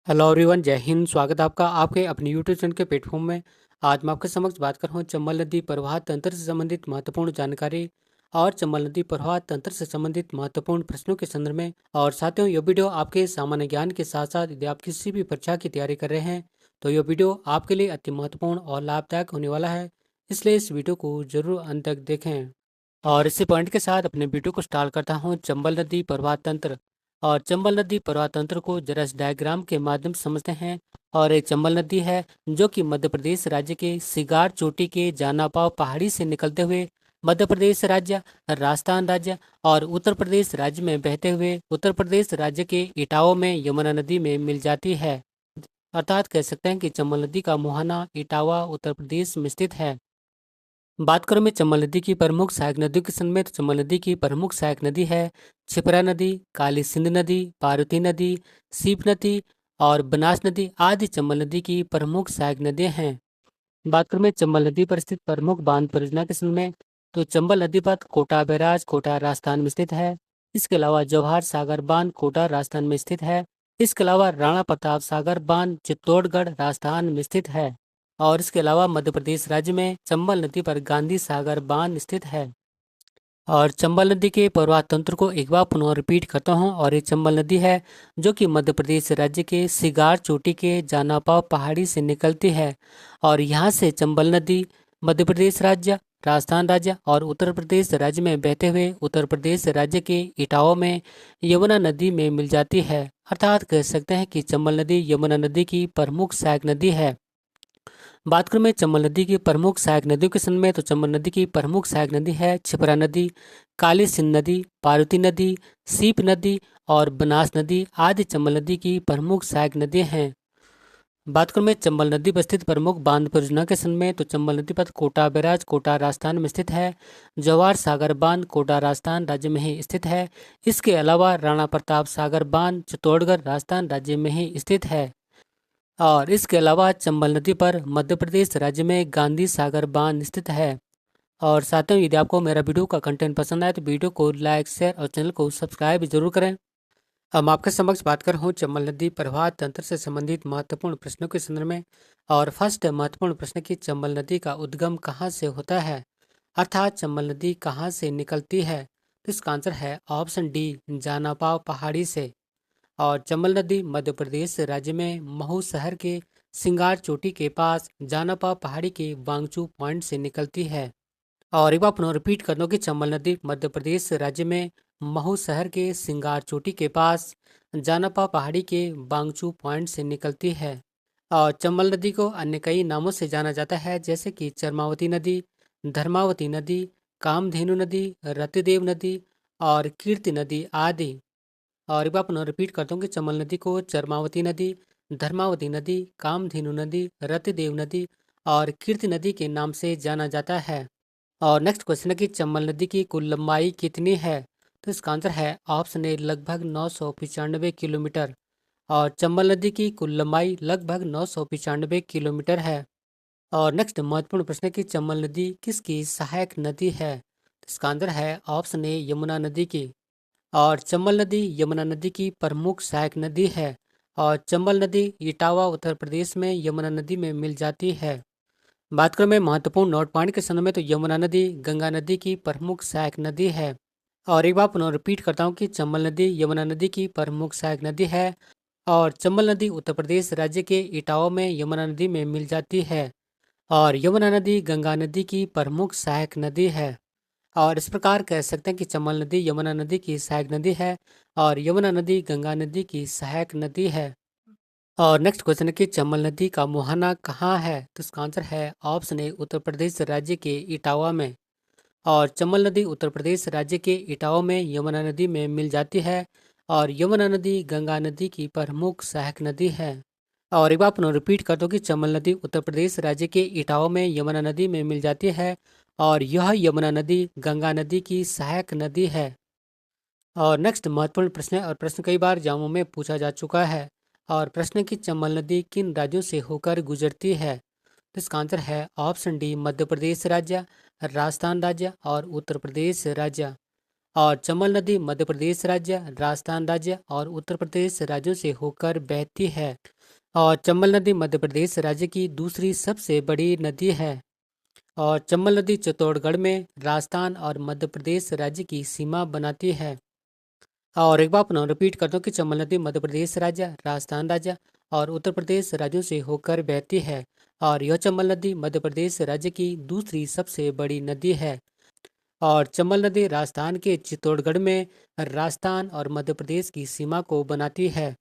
Hello everyone, जय हिंद। स्वागत है आपका आपके अपने यूट्यूब चैनल के प्लेटफॉर्म में। आज मैं आपके समक्ष बात कर रहा हूँ चंबल नदी प्रवाह तंत्र से संबंधित महत्वपूर्ण जानकारी और चंबल नदी प्रवाह तंत्र से संबंधित महत्वपूर्ण प्रश्नों के संदर्भ में। और साथियों, ये वीडियो आपके सामान्य ज्ञान के साथ साथ यदि आप किसी भी परीक्षा की तैयारी कर रहे हैं तो ये वीडियो आपके लिए अति महत्वपूर्ण और लाभदायक होने वाला है। इसलिए इस वीडियो को जरूर अंत तक देखें। और इसी पॉइंट के साथ अपने वीडियो को स्टार्ट करता हूँ। चंबल नदी प्रवाह तंत्र। और चंबल नदी प्रवाह तंत्र को जरा इस डायग्राम के माध्यम से समझते हैं। और एक चंबल नदी है जो कि मध्य प्रदेश राज्य के सिगार चोटी के जानापाव पहाड़ी से निकलते हुए मध्य प्रदेश राज्य, राजस्थान राज्य और उत्तर प्रदेश राज्य में बहते हुए उत्तर प्रदेश राज्य के इटावा में यमुना नदी में मिल जाती है। अर्थात कह सकते हैं कि चंबल नदी का मुहाना इटावा उत्तर प्रदेश में स्थित है। बात करूं मैं चंबल नदी की प्रमुख सहायक नदियों के संबंध में, तो चंबल नदी की प्रमुख सहायक नदी है छिपरा नदी, काली सिंध नदी, पार्वती नदी, सीप नदी और बनास नदी आदि चंबल नदी की प्रमुख सहायक नदियां हैं। बात करूं मैं चंबल नदी पर स्थित प्रमुख बांध परियोजना के संबंध में, तो चंबल नदी पर कोटा बैराज कोटा राजस्थान में स्थित है। इसके अलावा जवाहर सागर बांध कोटा राजस्थान में स्थित है। इसके अलावा राणा प्रताप सागर बांध चित्तौड़गढ़ राजस्थान में स्थित है। और इसके अलावा मध्य प्रदेश राज्य में चंबल नदी पर गांधी सागर बांध स्थित है। और चंबल नदी के प्रवाह तंत्र को एक बार पुनः रिपीट करता हूँ। और ये चंबल नदी है जो कि मध्य प्रदेश राज्य के सिगार चोटी के जानापाव पहाड़ी से निकलती है। और यहाँ से चंबल नदी मध्य प्रदेश राज्य, राजस्थान राज्य और उत्तर प्रदेश राज्य में बहते हुए उत्तर प्रदेश राज्य के इटावा में यमुना नदी में मिल जाती है। अर्थात कह सकते हैं कि चंबल नदी यमुना नदी की प्रमुख सहायक नदी है। बात करूं मैं चंबल नदी की प्रमुख सहायक नदियों के संबंध में, तो चंबल नदी की प्रमुख सहायक नदी है छिपरा नदी, काली सिंध नदी, पार्वती नदी, सीप नदी और बनास नदी आदि चंबल नदी की प्रमुख सहायक नदियां हैं। बात करूं मैं चंबल नदी पर स्थित प्रमुख बांध परियोजना के संबंध में, तो चंबल नदी पर कोटा बैराज कोटा राजस्थान में स्थित है। जवाहर सागर बांध कोटा राजस्थान राज्य में ही स्थित है। इसके अलावा राणा प्रताप सागर बांध चित्तौड़गढ़ राजस्थान राज्य में ही स्थित है। और इसके अलावा चंबल नदी पर मध्य प्रदेश राज्य में गांधी सागर बांध स्थित है। और साथियों, यदि आपको मेरा वीडियो का कंटेंट पसंद आए तो वीडियो को लाइक, शेयर और चैनल को सब्सक्राइब जरूर करें। अब मैं आपके समक्ष बात कर रहा हूँ चंबल नदी प्रवाह तंत्र से संबंधित महत्वपूर्ण प्रश्नों के संदर्भ में। और फर्स्ट महत्वपूर्ण प्रश्न की चंबल नदी का उद्गम कहाँ से होता है, अर्थात चंबल नदी कहाँ से निकलती है। तो इसका आंसर है ऑप्शन डी, जानापाव पहाड़ी से। और चंबल नदी मध्य प्रदेश राज्य में महू शहर के सिंगार चोटी के पास जानापा पहाड़ी के वांगचू पॉइंट से निकलती है। और एक बार पुनः रिपीट कर दो कि चंबल नदी मध्य प्रदेश राज्य में महू शहर के सिंगार चोटी के पास जानापा पहाड़ी के वांगचू पॉइंट से निकलती है। और चंबल नदी को अन्य कई नामों से जाना जाता है, जैसे कि चरमावती नदी, धर्मावती नदी, कामधेनु नदी, रतिदेव नदी और कीर्ति नदी आदि। और एक बार पुनः रिपीट करता हूँ कि चंबल नदी को चरमावती नदी, धर्मावती नदी, कामधेनु नदी, रतिदेव नदी और कीर्ति नदी के नाम से जाना जाता है। और नेक्स्ट क्वेश्चन है कि चंबल नदी की कुल लंबाई कितनी है। तो इसका आंसर है ऑप्शन ए, लगभग 995 किलोमीटर। और चंबल नदी की कुल लंबाई लगभग 995 किलोमीटर है। और नेक्स्ट महत्वपूर्ण प्रश्न है कि चंबल नदी किसकी सहायक नदी है। तो इसका आंसर है ऑप्शन ए, यमुना नदी की। और चंबल नदी यमुना नदी की प्रमुख सहायक नदी है। और चंबल नदी इटावा उत्तर प्रदेश में यमुना नदी में मिल जाती है। बात करें मैं महत्वपूर्ण नोट पॉइंट के संदर्भ में, तो यमुना नदी गंगा नदी की प्रमुख सहायक नदी है। और एक बार पुनः रिपीट करता हूँ कि चंबल नदी यमुना नदी की प्रमुख सहायक नदी है। और चंबल नदी उत्तर प्रदेश राज्य के इटावा में यमुना नदी में मिल जाती है। और यमुना नदी गंगा नदी की प्रमुख सहायक नदी है। और इस प्रकार कह सकते हैं कि चंबल नदी यमुना नदी की सहायक नदी है और यमुना नदी गंगा नदी की सहायक नदी है। और नेक्स्ट क्वेश्चन है कि चंबल नदी का मुहाना कहाँ है। तो इसका आंसर है ऑप्शन ए, उत्तर प्रदेश राज्य के इटावा में। और चंबल नदी उत्तर प्रदेश राज्य के इटावा में यमुना नदी में मिल जाती है। और यमुना नदी गंगा नदी की प्रमुख सहायक नदी है। और एक बार पुनः रिपीट कर दो कि चंबल नदी उत्तर प्रदेश राज्य के इटावा में यमुना नदी में मिल जाती है। और यह यमुना नदी गंगा नदी की सहायक नदी है। और नेक्स्ट महत्वपूर्ण प्रश्न है, और प्रश्न कई बार एग्जामों में पूछा जा चुका है। और प्रश्न की चंबल नदी किन राज्यों से होकर गुजरती है। तो इसका आंसर है ऑप्शन डी, मध्य प्रदेश राज्य, राजस्थान राज्य और उत्तर प्रदेश राज्य। और चंबल नदी मध्य प्रदेश राज्य, राजस्थान राज्य और उत्तर प्रदेश राज्यों से होकर बहती है। और चंबल नदी मध्य प्रदेश राज्य की दूसरी सबसे बड़ी नदी है। और चंबल नदी चित्तौड़गढ़ में राजस्थान और मध्य प्रदेश राज्य की सीमा बनाती है। और एक बार पुनः रिपीट करता हूँ कि चंबल नदी मध्य प्रदेश राज्य, राजस्थान राज्य और उत्तर प्रदेश राज्यों से होकर बहती है। और यह चंबल नदी मध्य प्रदेश राज्य की दूसरी सबसे बड़ी नदी है। और चंबल नदी राजस्थान के चित्तौड़गढ़ में राजस्थान और मध्य प्रदेश की सीमा को बनाती है।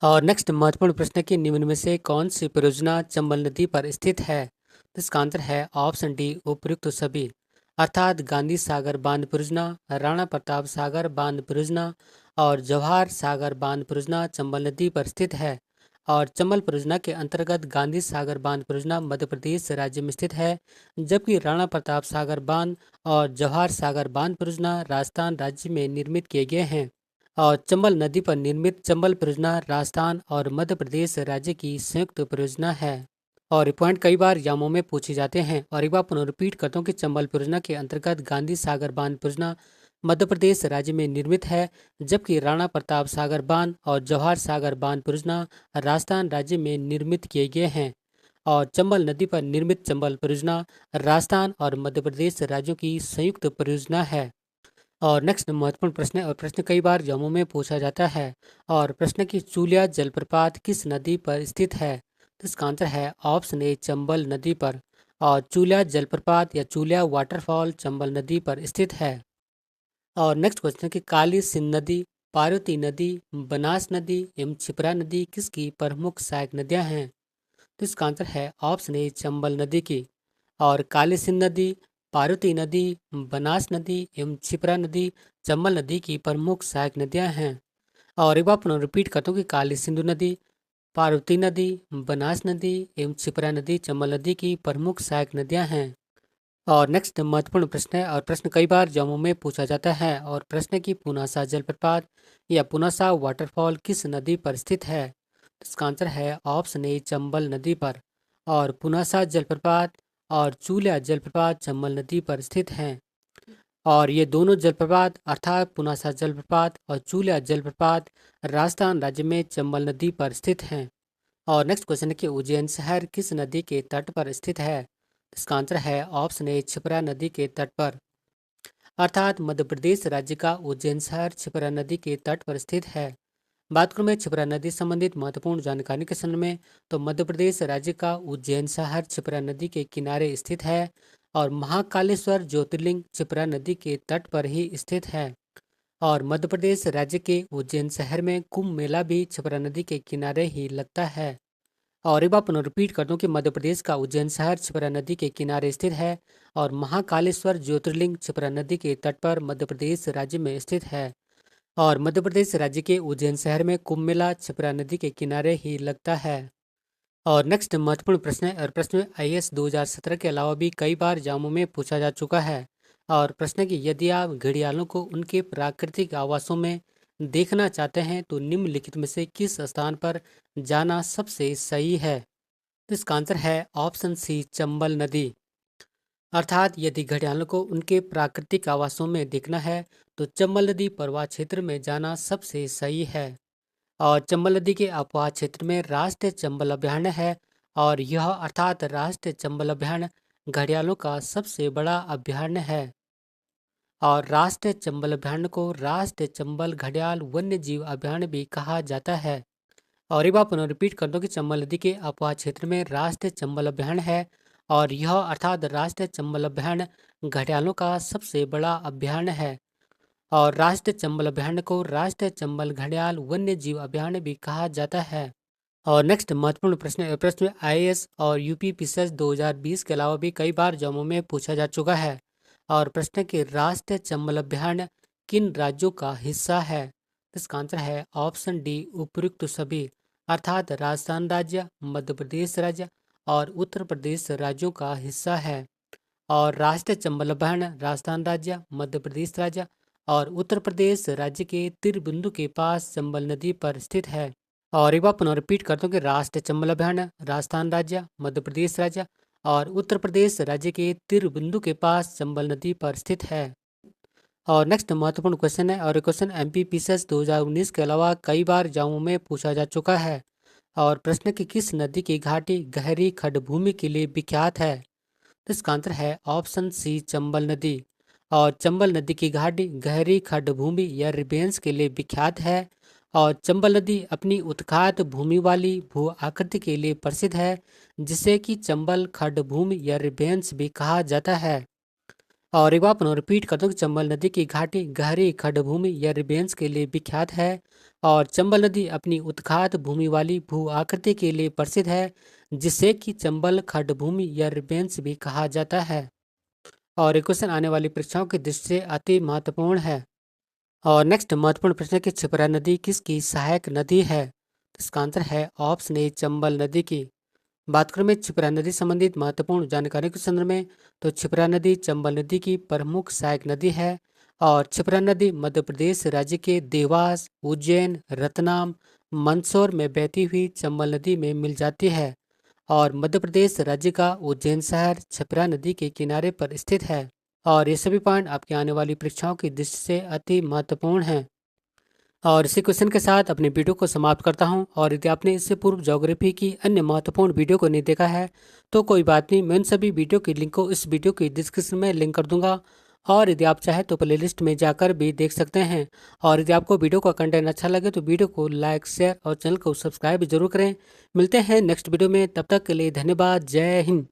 और नेक्स्ट महत्वपूर्ण प्रश्न है कि निम्न में से कौन सी परियोजना चंबल नदी पर स्थित है। तो इसका आंसर है ऑप्शन डी, उपयुक्त सभी। अर्थात गांधी सागर बांध परियोजना, राणा प्रताप सागर बांध परियोजना और जवाहर सागर बांध परियोजना चंबल नदी पर स्थित है। और चंबल परियोजना के अंतर्गत गांधी सागर बांध परियोजना मध्य प्रदेश राज्य में स्थित है, जबकि राणा प्रताप सागर बांध और जवाहर सागर बांध परियोजना राजस्थान राज्य में निर्मित किए गए हैं। और चंबल नदी पर निर्मित चंबल परियोजना राजस्थान और मध्य प्रदेश राज्य की संयुक्त परियोजना है। और ये पॉइंट कई बार एग्जामों में पूछे जाते हैं। और एक बार पुनः रिपीट करता हूँ कि चंबल परियोजना के अंतर्गत गांधी सागर बांध परियोजना मध्य प्रदेश राज्य में निर्मित है, जबकि राणा प्रताप सागर बांध और जवाहर सागर बांध परियोजना राजस्थान राज्य में निर्मित किए गए हैं। और चंबल नदी पर निर्मित चंबल परियोजना राजस्थान और मध्य प्रदेश राज्यों की संयुक्त परियोजना है। और नेक्स्ट महत्वपूर्ण प्रश्न है, और प्रश्न कई बार एग्जामों में पूछा जाता है। और प्रश्न की चूलिया जलप्रपात किस नदी पर स्थित है। तो इसका आंसर है ऑप्शन ए, चंबल नदी पर। और चूलिया जलप्रपात या चूलिया वाटरफॉल चंबल नदी पर स्थित है। और नेक्स्ट क्वेश्चन है कि काली सिंध नदी, पार्वती नदी, बनास नदी एवं छिपरा नदी किसकी प्रमुख सहायक नदियां हैं। तो इसका आंसर है ऑप्शन ए, चंबल नदी की। और काली सिंध नदी, पार्वती नदी, बनास नदी एवं छिपरा नदी चंबल नदी की प्रमुख सहायक नदियां हैं। और एक बार पुनः रिपीट करता हूँ कि काली सिंधु नदी, पार्वती नदी, बनास नदी एवं छिपरा नदी चंबल नदी की प्रमुख सहायक नदियां हैं। और नेक्स्ट महत्वपूर्ण प्रश्न है, और प्रश्न कई बार एग्जामों में पूछा जाता है। और प्रश्न की पुनासा जलप्रपात या पुनासा वाटरफॉल किस नदी पर स्थित है। तो इसका आंसर है ऑप्शन ए, चंबल नदी पर। और पुनासा जलप्रपात और चूलिया जलप्रपात चंबल नदी पर स्थित हैं। और ये दोनों जलप्रपात अर्थात पुनासा जलप्रपात और चूलिया जलप्रपात राजस्थान राज्य में चंबल नदी पर स्थित हैं। और नेक्स्ट क्वेश्चन है कि उज्जैन शहर किस नदी के तट पर स्थित है। इसका आंसर है ऑप्शन ए, छिपरा नदी के तट पर। अर्थात मध्य प्रदेश राज्य का उज्जैन शहर छिपरा नदी के तट पर स्थित है। बात करूं मैं छिपरा नदी संबंधित महत्वपूर्ण जानकारी के संबंध में, तो मध्य प्रदेश राज्य का उज्जैन शहर छिपरा नदी के किनारे स्थित है। और महाकालेश्वर ज्योतिर्लिंग छिपरा नदी के तट पर ही स्थित है। और मध्य प्रदेश राज्य के उज्जैन शहर में कुंभ मेला भी छिपरा नदी के किनारे ही लगता है। और एक बार पुनः रिपीट कर दूं कि मध्य प्रदेश का उज्जैन शहर छिपरा नदी के किनारे स्थित है। और महाकालेश्वर ज्योतिर्लिंग छिपरा नदी के तट पर मध्य प्रदेश राज्य में स्थित है। और मध्य प्रदेश राज्य के उज्जैन शहर में कुंभ मेला छिपरा नदी के किनारे ही लगता है। और नेक्स्ट महत्वपूर्ण प्रश्न है, और प्रश्न में आईएएस 2017 के अलावा भी कई बार एग्जामों में पूछा जा चुका है। और प्रश्न है कि यदि आप घड़ियालों को उनके प्राकृतिक आवासों में देखना चाहते हैं तो निम्नलिखित में से किस स्थान पर जाना सबसे सही है। तो इसका आंसर है ऑप्शन सी, चंबल नदी। अर्थात यदि घड़ियालों को उनके प्राकृतिक आवासों में देखना है तो चंबल नदी प्रवाह क्षेत्र में जाना सबसे सही है। और चंबल नदी के अपवाह क्षेत्र में राष्ट्रीय चंबल अभयारण्य है। और यह अर्थात राष्ट्रीय चंबल अभयारण्य घड़ियालों का सबसे बड़ा अभयारण्य है। और राष्ट्रीय चंबल अभयारण्य को राष्ट्रीय चंबल घड़ियाल वन्य जीव अभयारण्य भी कहा जाता है। और एक बार पुनः रिपीट कर दो कि चंबल नदी के अपवाह क्षेत्र में राष्ट्रीय चंबल अभयारण्य है। और यह अर्थात राष्ट्रीय चंबल अभयारण्य घड़ियालों का सबसे बड़ा अभयारण्य है। और राष्ट्रीय चंबल अभयारण्य को राष्ट्रीय चंबल घड़ियाल वन्य जीव अभयारण्य भी कहा जाता है। और नेक्स्ट महत्वपूर्ण प्रश्न आईएएस और यूपी पीसीएस 2020 के अलावा भी कई बार एग्जामों में पूछा जा चुका है। और प्रश्न है कि राष्ट्रीय चंबल अभयारण्य किन राज्यों का हिस्सा है। इसका आंसर है ऑप्शन डी, उपयुक्त सभी। अर्थात राजस्थान राज्य, मध्य प्रदेश राज्य और उत्तर प्रदेश राज्यों का हिस्सा है। और राष्ट्रीय चंबल अभयारण्य राजस्थान राज्य, मध्य प्रदेश राज्य और उत्तर प्रदेश राज्य के तिरबिंदु के पास चंबल नदी पर स्थित है। और एक बार पुनः रिपीट करता हूँ कि राष्ट्रीय चंबल अभयारण्य राजस्थान राज्य, मध्य प्रदेश राज्य और उत्तर प्रदेश राज्य के तिरबिंदु के पास चंबल नदी पर स्थित है। और नेक्स्ट महत्वपूर्ण क्वेश्चन है, और क्वेश्चन एमपी पीसीएस 2019 के अलावा कई बार एग्जामों में पूछा जा चुका है। और प्रश्न कि किस नदी की घाटी गहरी खड़भूमि के लिए विख्यात है? तो इसका आंसर है ऑप्शन सी चंबल नदी। और चंबल नदी की घाटी गहरी खड़भूमि या रिबेंस के लिए विख्यात है। और चंबल नदी अपनी उत्खात भूमि वाली भू आकृति के लिए प्रसिद्ध है, जिसे कि चंबल खड़भूमि या रिबेंस भी कहा जाता है। और एक बार पुनः रिपीट कर दूं कि चंबल नदी की घाटी गहरी खड़भूमि या रिबेंस के लिए विख्यात है। और चंबल नदी अपनी उत्खात भूमि वाली भू आकृति के लिए प्रसिद्ध है, जिसे कि चंबल खड़भूमि या रिबेंस भी कहा जाता है। और ये क्वेश्चन आने वाली परीक्षाओं की दृष्टि से अति महत्वपूर्ण है। और नेक्स्ट महत्वपूर्ण प्रश्न है कि क्षिप्रा नदी किसकी सहायक नदी है? तो इसका आंसर है ऑप्शन ए चंबल नदी की। बात करें में क्षिप्रा नदी संबंधित महत्वपूर्ण जानकारी के संदर्भ में, तो क्षिप्रा नदी चंबल नदी की प्रमुख सहायक नदी है। और क्षिप्रा नदी मध्य प्रदेश राज्य के देवास, उज्जैन, रतलाम, मंदसौर में बहती हुई चंबल नदी में मिल जाती है। और मध्य प्रदेश राज्य का उज्जैन शहर क्षिप्रा नदी के किनारे पर स्थित है। और ये सभी पॉइंट आपकी आने वाली परीक्षाओं की दृष्टि से अति महत्वपूर्ण हैं। और इसी क्वेश्चन के साथ अपने वीडियो को समाप्त करता हूं। और यदि आपने इससे पूर्व ज्योग्राफी की अन्य महत्वपूर्ण वीडियो को नहीं देखा है तो कोई बात नहीं, मैं उन सभी वीडियो की लिंक को इस वीडियो की डिस्क्रिप्शन में लिंक कर दूंगा। और यदि आप चाहें तो प्लेलिस्ट में जाकर भी देख सकते हैं। और यदि आपको वीडियो का कंटेंट अच्छा लगे तो वीडियो को लाइक, शेयर और चैनल को सब्सक्राइब जरूर करें। मिलते हैं नेक्स्ट वीडियो में, तब तक के लिए धन्यवाद। जय हिंद।